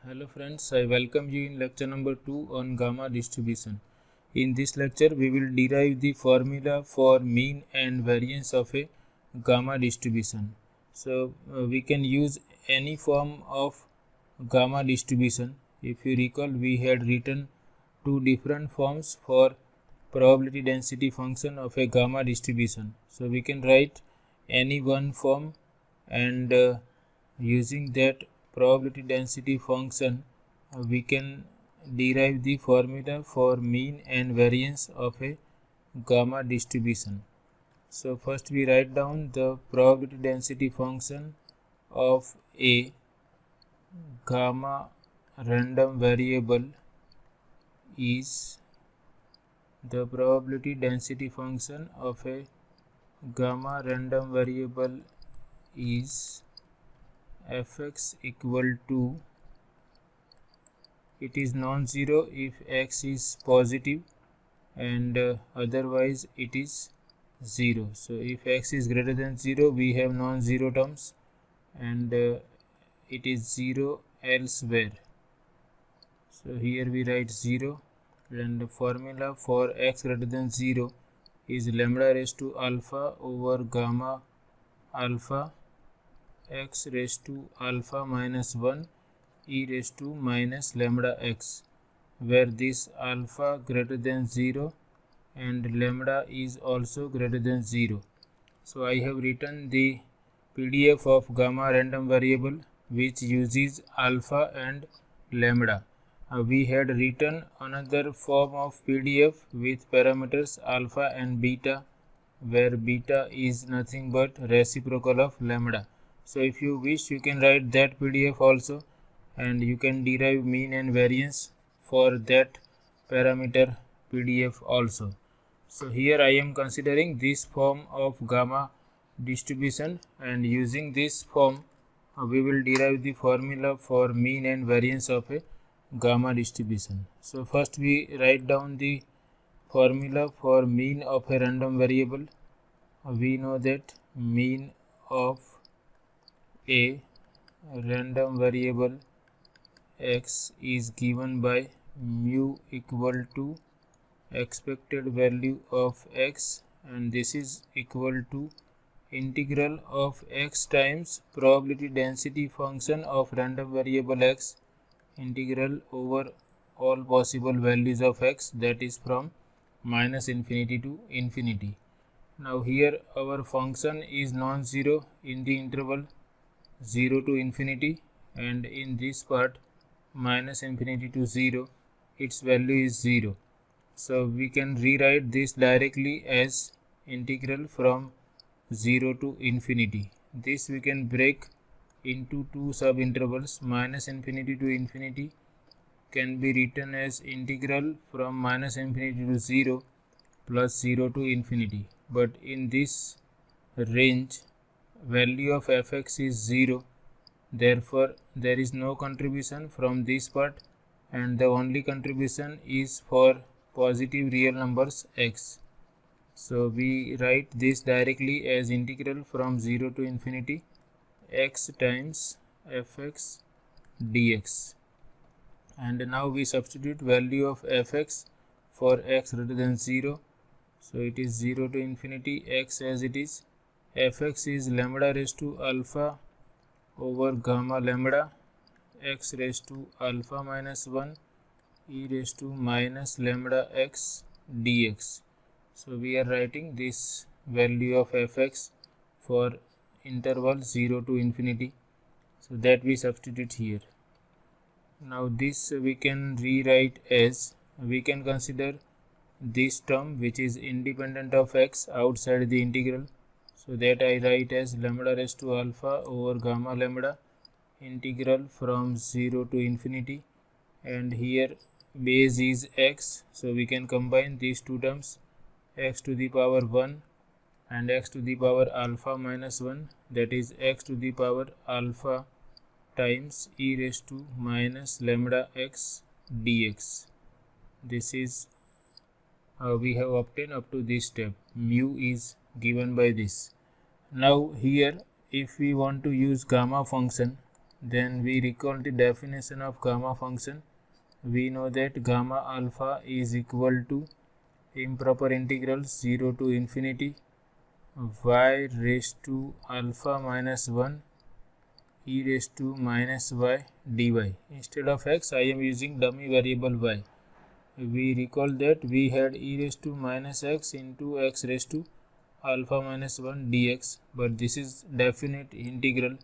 Hello friends, I welcome you in lecture number 2 on gamma distribution. In this lecture, we will derive the formula for mean and variance of a gamma distribution. So, we can use any form of gamma distribution. If you recall, we had written two different forms for probability density function of a gamma distribution. So, we can write any one form and using that probability density function we can derive the formula for mean and variance of a gamma distribution. So first we write down the probability density function of a gamma random variable is the probability density function of a gamma random variable is fx equal to, it is non-zero if x is positive and otherwise it is 0. So if x is greater than 0 we have non-zero terms and it is 0 elsewhere. So here we write 0 and the formula for x greater than 0 is lambda raised to alpha over gamma alpha x raised to alpha minus 1 e raised to minus lambda x, where this alpha greater than 0 and lambda is also greater than 0. So I have written the PDF of gamma random variable which uses alpha and lambda. We had written another form of PDF with parameters alpha and beta, where beta is nothing but reciprocal of lambda. So if you wish you can write that PDF also and you can derive mean and variance for that parameter PDF also. So here I am considering this form of gamma distribution and using this form we will derive the formula for mean and variance of a gamma distribution. So first we write down the formula for mean of a random variable. We know that mean of a random variable x is given by mu equal to expected value of x, and this is equal to integral of x times probability density function of random variable x integral over all possible values of x, that is from minus infinity to infinity. Now here our function is non-zero in the interval 0 to infinity, and in this part minus infinity to 0 its value is 0. So we can rewrite this directly as integral from 0 to infinity. This we can break into two sub intervals. Minus infinity to infinity can be written as integral from minus infinity to 0 plus 0 to infinity, but in this range value of fx is 0, therefore there is no contribution from this part and the only contribution is for positive real numbers x. So we write this directly as integral from 0 to infinity x times fx dx, and now we substitute value of fx for x greater than 0. So it is 0 to infinity x as it is. Fx is lambda raised to alpha over gamma lambda x raised to alpha minus 1 e raised to minus lambda x dx. So we are writing this value of fx for interval 0 to infinity, so that we substitute here. Now this we can rewrite as, we can consider this term which is independent of x outside the integral, so that I write as lambda raised to alpha over gamma lambda integral from 0 to infinity, and here base is x, so we can combine these two terms, x to the power 1 and x to the power alpha minus 1, that is x to the power alpha times e raised to minus lambda x dx. This is we have obtained up to this step. Mu is given by this. Now here if we want to use gamma function, then we recall the definition of gamma function. We know that gamma alpha is equal to improper integrals 0 to infinity y raised to alpha minus 1 e raised to minus y dy. Instead of x, I am using dummy variable y. We recall that we had e raised to minus x into x raised to alpha minus 1 dx, but this is definite integral,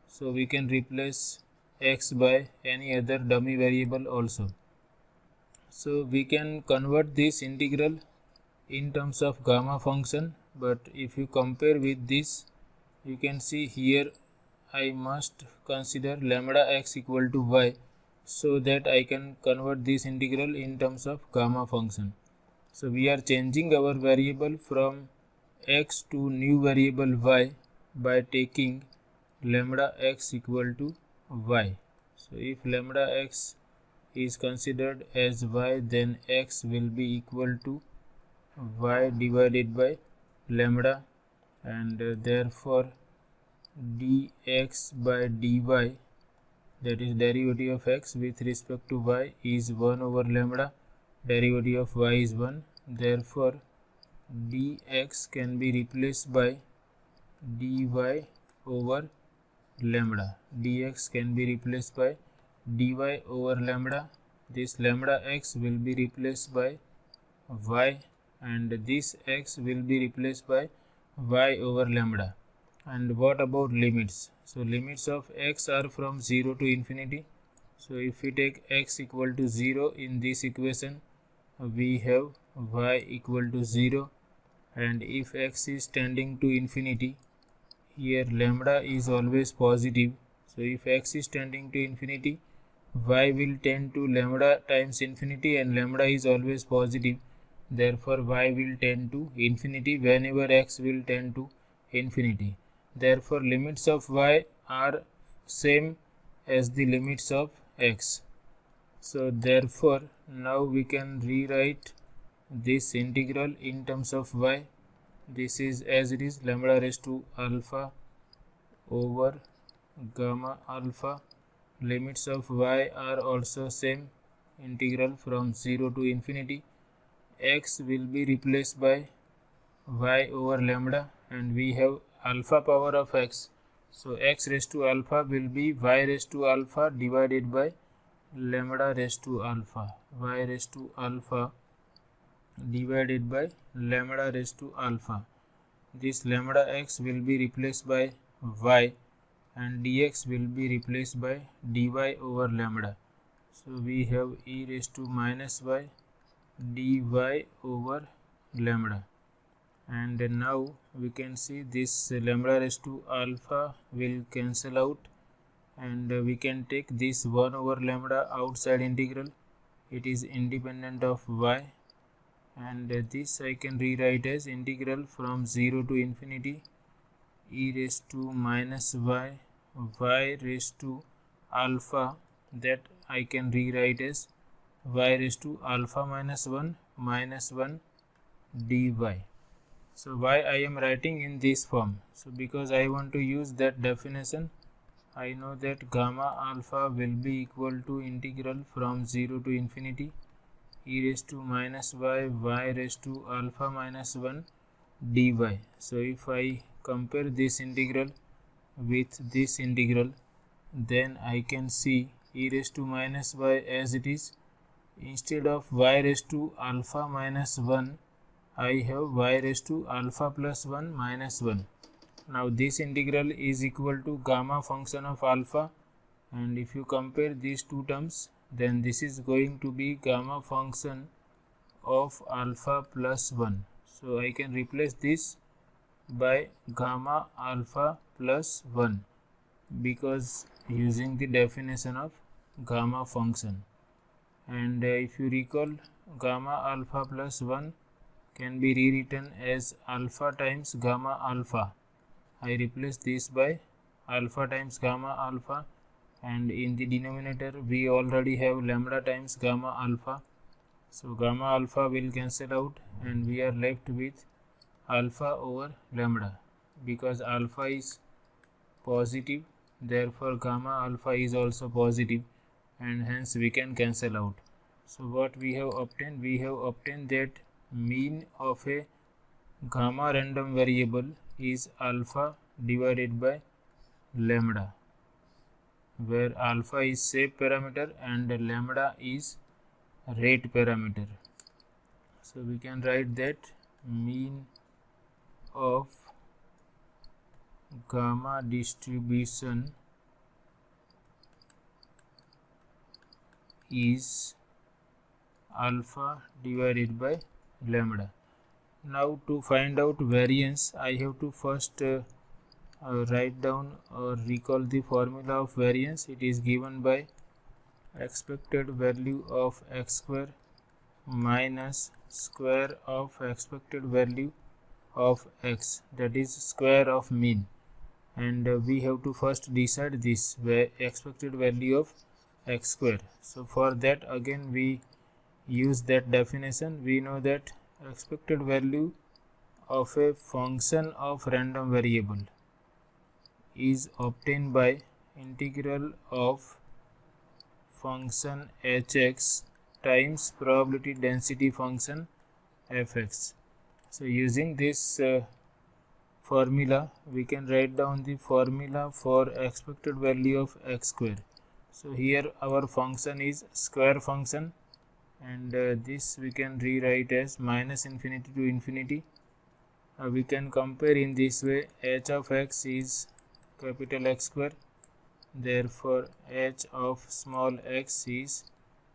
so we can replace x by any other dummy variable also. So we can convert this integral in terms of gamma function, but if you compare with this, you can see here I must consider lambda x equal to y, so that I can convert this integral in terms of gamma function. So we are changing our variable from x to new variable y by taking lambda x equal to y. So if lambda x is considered as y, then x will be equal to y divided by lambda, and therefore dx by dy, that is derivative of x with respect to y, is 1 over lambda, derivative of y is 1, therefore dx can be replaced by dy over lambda. Dx can be replaced by dy over lambda. This lambda x will be replaced by y, and this x will be replaced by y over lambda. And what about limits? So limits of x are from 0 to infinity. So if we take x equal to 0 in this equation, we have y equal to 0, and if x is tending to infinity, here lambda is always positive. So if x is tending to infinity, y will tend to lambda times infinity, and lambda is always positive, therefore y will tend to infinity whenever x will tend to infinity. Therefore limits of y are same as the limits of x. So therefore now we can rewrite this integral in terms of y. This is as it is, lambda raised to alpha over gamma alpha. Limits of y are also same, integral from 0 to infinity. X will be replaced by y over lambda, and we have alpha power of x, so x raised to alpha will be y raised to alpha divided by lambda raised to alpha, y raised to alpha divided by lambda raised to alpha. This lambda x will be replaced by y, and dx will be replaced by dy over lambda. So we have e raised to minus y dy over lambda, and now we can see this lambda raised to alpha will cancel out, and we can take this 1 over lambda outside integral. It is independent of y, and this I can rewrite as integral from 0 to infinity e raised to minus y raised to alpha, that I can rewrite as y raised to alpha minus 1 dy. So why I am writing in this form? So because I want to use that definition. I know that gamma alpha will be equal to integral from 0 to infinity e raised to minus y raised to alpha minus 1 dy. So if I compare this integral with this integral, then I can see e raised to minus y as it is. Instead of y raised to alpha minus 1, I have y raised to alpha plus 1 minus 1. Now this integral is equal to gamma function of alpha, and if you compare these two terms, then this is going to be gamma function of alpha plus 1. So I can replace this by gamma alpha plus 1, because using the definition of gamma function. And if you recall, gamma alpha plus 1 can be rewritten as alpha times gamma alpha. I replace this by alpha times gamma alpha, and in the denominator we already have lambda times gamma alpha. So gamma alpha will cancel out, and we are left with alpha over lambda. Because alpha is positive, therefore gamma alpha is also positive, and hence we can cancel out. So what we have obtained? We have obtained that mean of a gamma random variable is alpha divided by lambda, where alpha is shape parameter and lambda is rate parameter. So we can write that mean of gamma distribution is alpha divided by lambda. Now to find out variance, I have to first write down or recall the formula of variance. It is given by expected value of x square minus square of expected value of x, that is square of mean, and we have to first decide this expected value of x square. So for that again we use that definition. We know that expected value of a function of random variable is obtained by integral of function hx times probability density function fx. So using this formula, we can write down the formula for expected value of x square. So here our function is square function, and this we can rewrite as minus infinity to infinity. We can compare in this way. H of x is capital X square, therefore h of small x is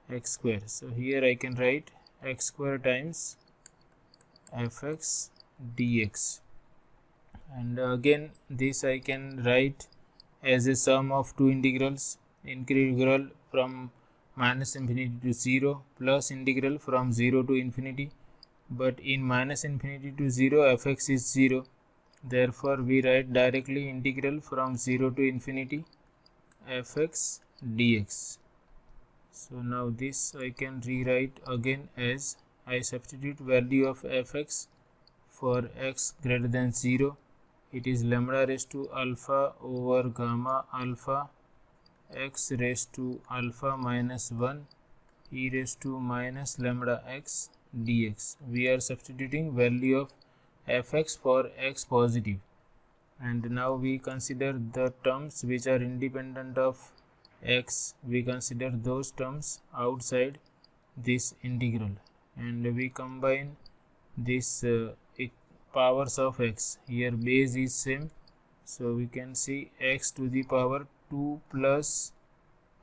x square. So here I can write x square times fx dx, and again this I can write as a sum of two integrals, integral from minus infinity to 0 plus integral from 0 to infinity, but in minus infinity to 0 fx is 0, therefore we write directly integral from 0 to infinity fx dx. So now this I can rewrite again as I substitute value of fx for x greater than 0. It is lambda raised to alpha over gamma alpha x raised to alpha minus 1 e raised to minus lambda x dx. We are substituting value of fx for x positive, and now we consider the terms which are independent of x. We consider those terms outside this integral, and we combine this powers of x. Here base is same, so we can see x to the power 2 plus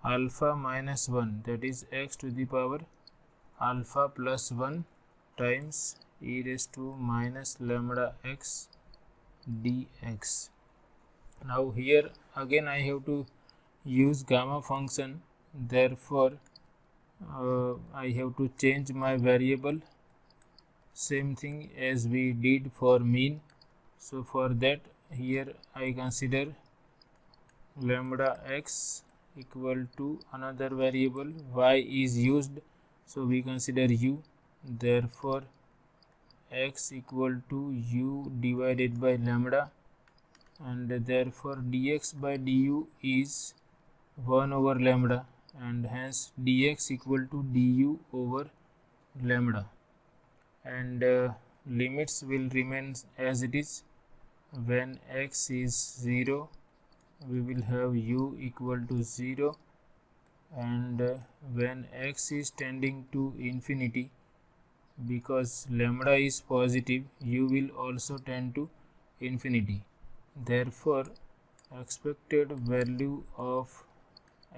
alpha minus 1, that is x to the power alpha plus 1 times e raised to minus lambda x dx. Now here again I have to use gamma function, therefore I have to change my variable, same thing as we did for mean. So for that here I consider lambda x equal to another variable y is used, so we consider u, therefore x equal to u divided by lambda, and therefore dx by du is 1 over lambda, and hence dx equal to du over lambda, and limits will remain as it is. When x is 0 we will have u equal to 0, and when x is tending to infinity, because lambda is positive, u will also tend to infinity, therefore expected value of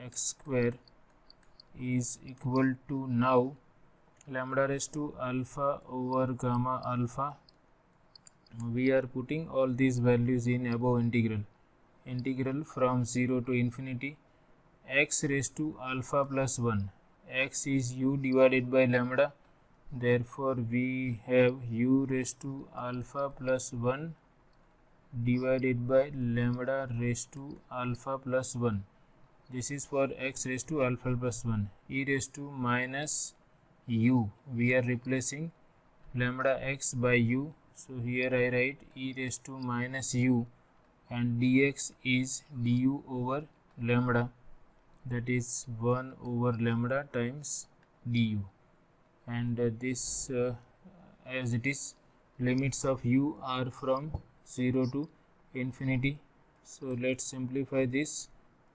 x square is equal to now lambda raised to alpha over gamma alpha. We are putting all these values in above integral from 0 to infinity x raised to alpha plus 1. X is u divided by lambda, therefore we have u raised to alpha plus 1 divided by lambda raised to alpha plus 1. This is for x raised to alpha plus 1. E raised to minus u, we are replacing lambda x by u, so here I write e raised to minus u, and dx is du over lambda, that is 1 over lambda times du, and this as it is, limits of u are from 0 to infinity. So let's simplify this.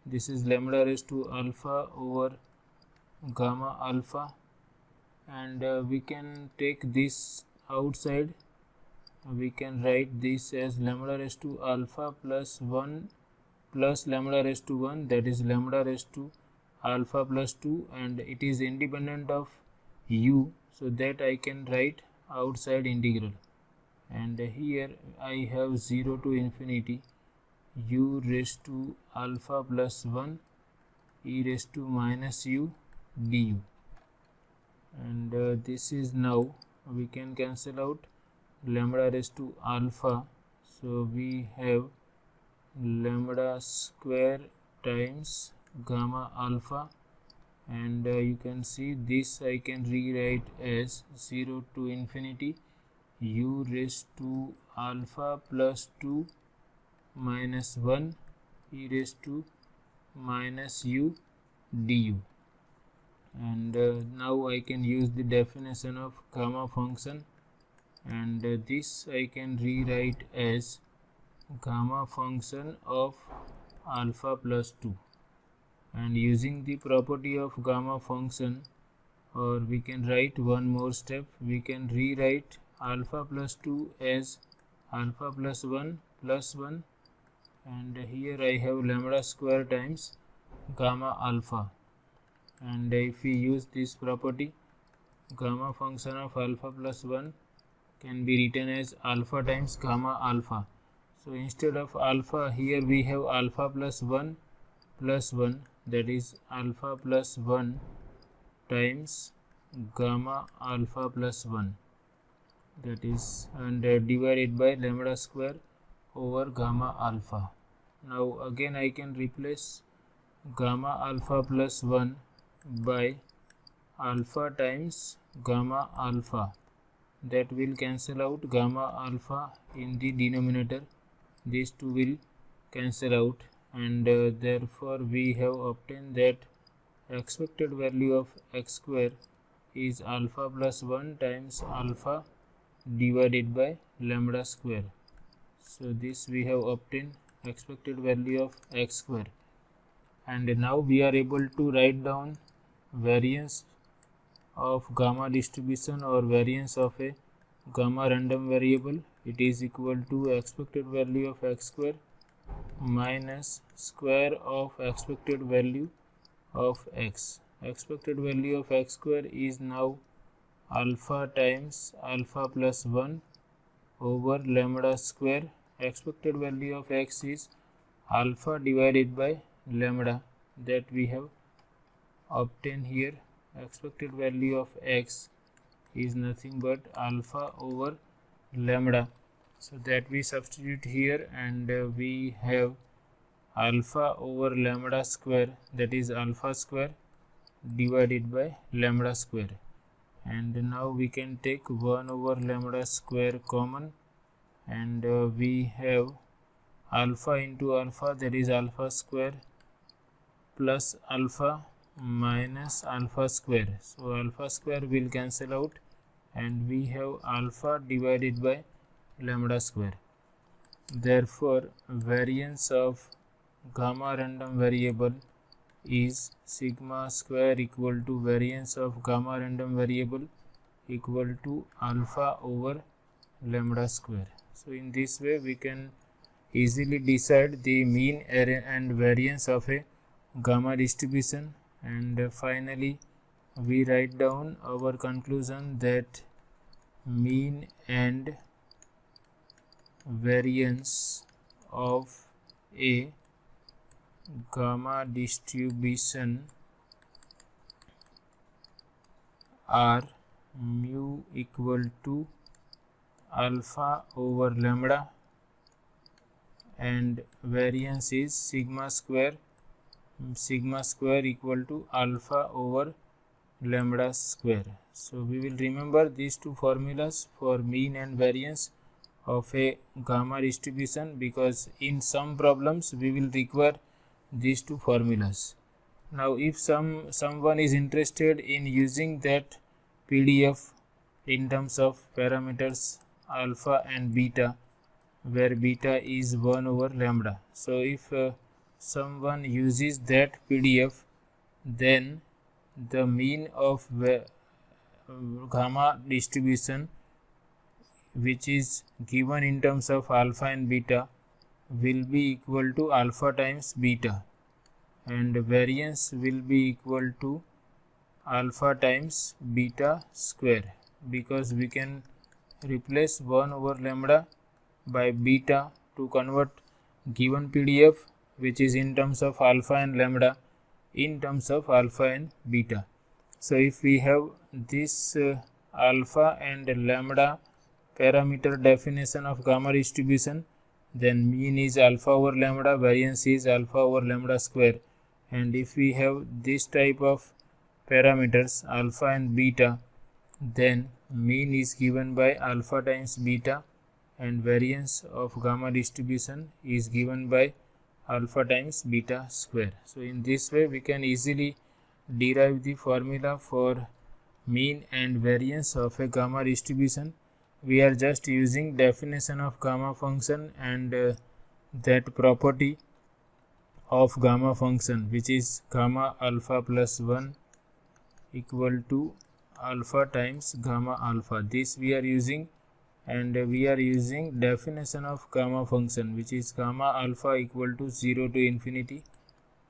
This is lambda raised to alpha over gamma alpha, and we can take this outside. We can write this as lambda raised to alpha plus 1 plus lambda raised to 1, that is lambda raised to alpha plus 2, and it is independent of u, so that I can write outside integral, and here I have 0 to infinity u raised to alpha plus 1 e raised to minus u du, and this is, now we can cancel out lambda raised to alpha, so we have lambda square times gamma alpha, and you can see this I can rewrite as 0 to infinity u raised to alpha plus 2 minus 1 e raised to minus u du, and now I can use the definition of gamma function, and this I can rewrite as gamma function of alpha plus 2, and using the property of gamma function, or we can write one more step, we can rewrite alpha plus 2 as alpha plus 1, and here I have lambda square times gamma alpha, and if we use this property, gamma function of alpha plus 1 can be written as alpha times gamma alpha. So instead of alpha, here we have alpha plus 1, that is alpha plus 1 times gamma alpha plus 1, that is, and divided by lambda square over gamma alpha. Now again I can replace gamma alpha plus 1 by alpha times gamma alpha, that will cancel out gamma alpha in the denominator, these two will cancel out, and therefore we have obtained that expected value of x square is alpha plus 1 times alpha divided by lambda square. So this we have obtained expected value of x square, and now we are able to write down variance of gamma distribution or variance of a gamma random variable. It is equal to expected value of x square minus square of expected value of x. Expected value of x square is now alpha times alpha plus 1 over lambda square. Expected value of x is alpha divided by lambda, that we have obtained here. Expected value of x is nothing but alpha over lambda, so that we substitute here, and we have alpha over lambda square, that is alpha square divided by lambda square, and now we can take 1 over lambda square common, and we have alpha into alpha, that is alpha square plus alpha minus alpha square, so alpha square will cancel out, and we have alpha divided by lambda square. Therefore variance of gamma random variable is sigma square equal to variance of gamma random variable equal to alpha over lambda square. So in this way we can easily decide the mean, error and variance of a gamma distribution, and finally we write down our conclusion that mean and variance of a gamma distribution are mu equal to alpha over lambda, and variance is sigma square equal to alpha over lambda square. So we will remember these two formulas for mean and variance of a gamma distribution, because in some problems we will require these two formulas. Now if someone is interested in using that PDF in terms of parameters alpha and beta, where beta is 1 over lambda, so if someone uses that PDF, then the mean of gamma distribution, which is given in terms of alpha and beta, will be equal to alpha times beta, and variance will be equal to alpha times beta square, because we can replace 1 over lambda by beta to convert given PDF, which is in terms of alpha and lambda, in terms of alpha and beta. So if we have this alpha and lambda parameter definition of gamma distribution, then mean is alpha over lambda, variance is alpha over lambda square. And if we have this type of parameters alpha and beta, then mean is given by alpha times beta, and variance of gamma distribution is given by alpha times beta square. So in this way we can easily derive the formula for mean and variance of a gamma distribution. We are just using definition of gamma function and that property of gamma function, which is gamma alpha plus 1 equal to alpha times gamma alpha. This we are using, and we are using definition of gamma function, which is gamma alpha equal to 0 to infinity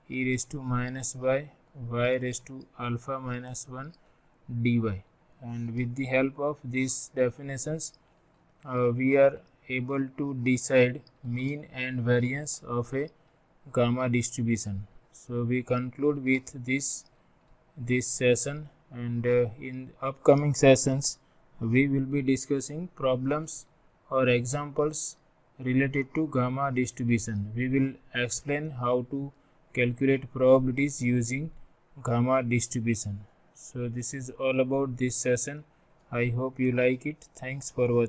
e raised to minus y raised to alpha minus 1 dy. And with the help of these definitions we are able to decide mean and variance of a gamma distribution. So we conclude with this session, and in upcoming sessions we will be discussing problems or examples related to gamma distribution. We will explain how to calculate probabilities using gamma distribution. So this is all about this session. I hope you like it. Thanks for watching.